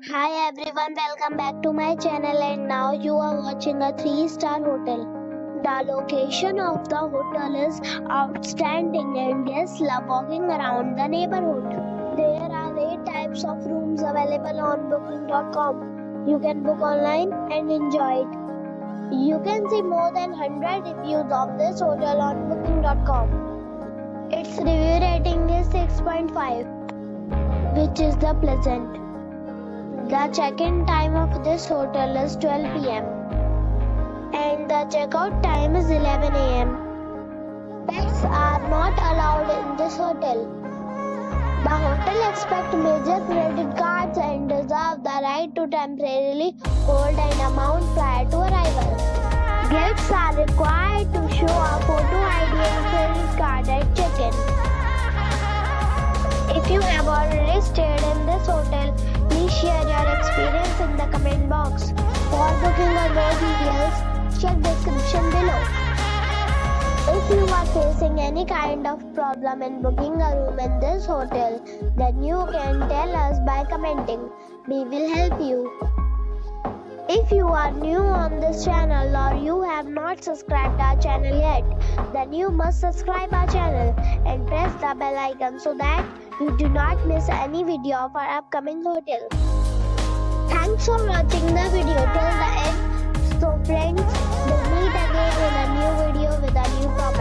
Hi everyone, welcome back to my channel and now you are watching a 3-star hotel. The location of the hotel is outstanding and guests love walking around the neighborhood. There are 8 types of rooms available on booking.com. You can book online and enjoy it. You can see more than 100 reviews of this hotel on booking.com. Its review rating is 6.5, which is the pleasant. The check-in time of this hotel is 12 p.m. and the check-out time is 11 a.m. Pets are not allowed in this hotel. The hotel accepts major credit cards and reserves the right to temporarily hold an amount prior to arrival. Guests are required to show a photo ID and credit card at check-in. If you have already stayed in this hotel, please share your experience in the comment box. For booking or more details, check description below. If you are facing any kind of problem in booking a room in this hotel, then you can tell us by commenting. We will help you. If you are new on this channel or you have not subscribed our channel yet, then you must subscribe our channel and press the bell icon so that you do not miss any video of our upcoming hotel. Thanks for watching the video till the end. So friends, we'll meet again in a new video with a new property.